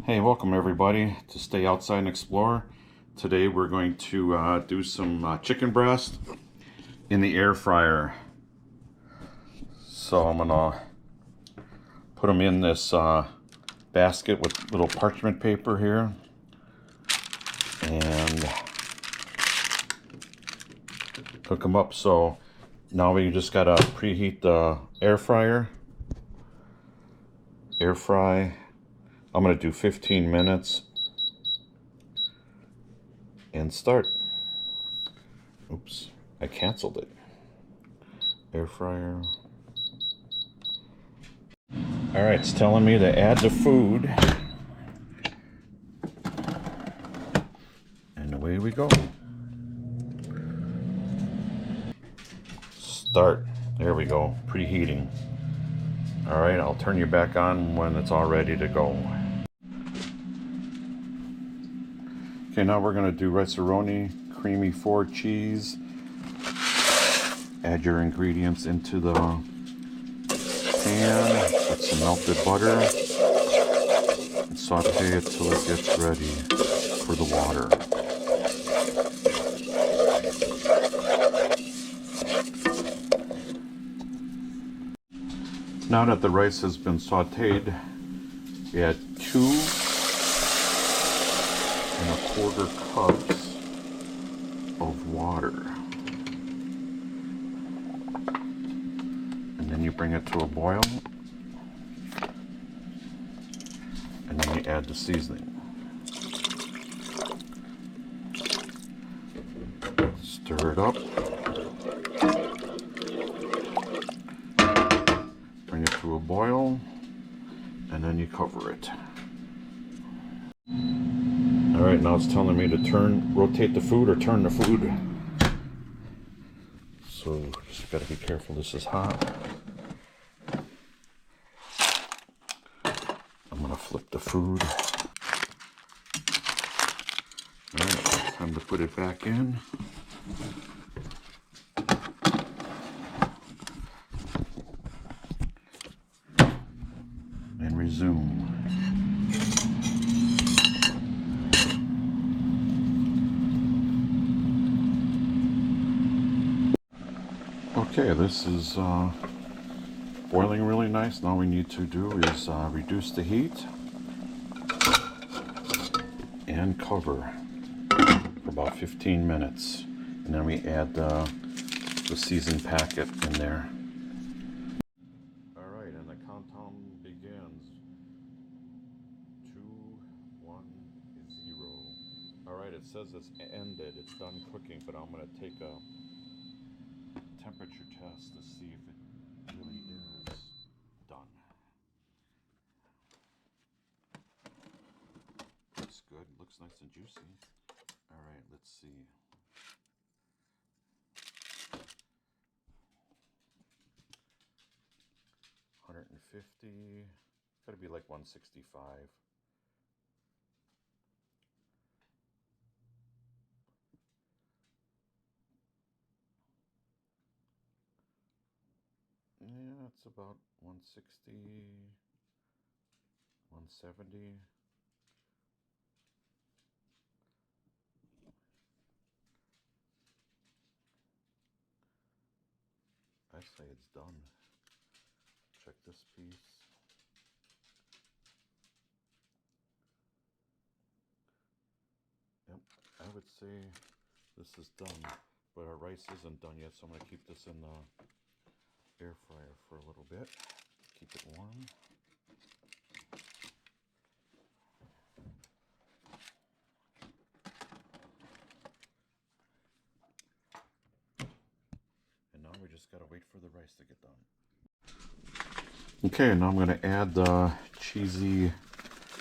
Hey, welcome everybody to Stay Outside and Explore. Today we're going to do some chicken breast in the air fryer. So I'm gonna put them in this basket with little parchment paper here, and hook them up. So now we just gotta preheat the air fryer. Air fry. I'm gonna do 15 minutes and start. Oops, I canceled it. Air fryer. All right, it's telling me to add the food. And away we go. Start. There we go, preheating. All right, I'll turn you back on when it's all ready to go. Okay, now we're gonna do rice-a-roni, creamy 4 cheese. Add your ingredients into the pan with some melted butter and saute it till it gets ready for the water. Now that the rice has been sauteed, add 2¼ cups of water. And then you bring it to a boil. And then you add the seasoning. Stir it up. Bring it to a boil. And then you cover it. Alright, now it's telling me to rotate the food or turn the food. So just gotta be careful, this is hot. I'm gonna flip the food. Alright, time to put it back in. And resume. Okay, this is boiling really nice. Now we need to do is reduce the heat and cover for about 15 minutes. And then we add the seasoned packet in there. Alright, and the countdown begins. 2, 1, 0. Alright, it says it's ended. It's done cooking, but I'm going to take a temperature test to see if it really is done. Looks good. Looks nice and juicy. All right, let's see. $150. Gotta be like 165. Yeah, it's about 160, 170. I say it's done. Check this piece. Yep, I would say this is done, but our rice isn't done yet, so I'm going to keep this in the air fryer for a little bit. Keep it warm. And now we just got to wait for the rice to get done. Okay, now I'm going to add the cheesy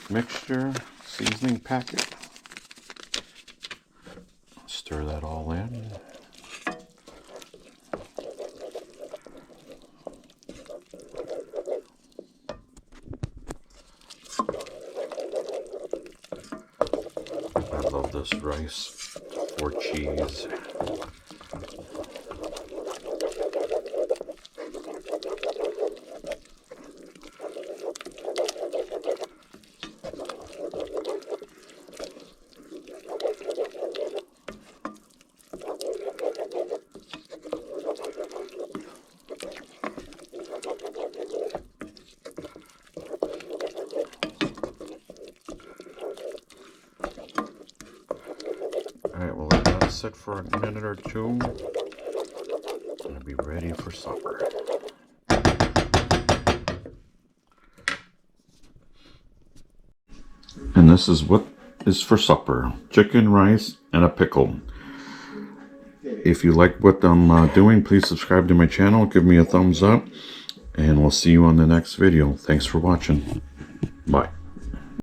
mixture seasoning packet. Stir that all in. I love this rice for cheese. to sit for a minute or two. I'll be ready for supper. And this is what is for supper. Chicken, rice, and a pickle. If you like what I'm doing, please subscribe to my channel. Give me a thumbs up. And we'll see you on the next video. Thanks for watching. Bye.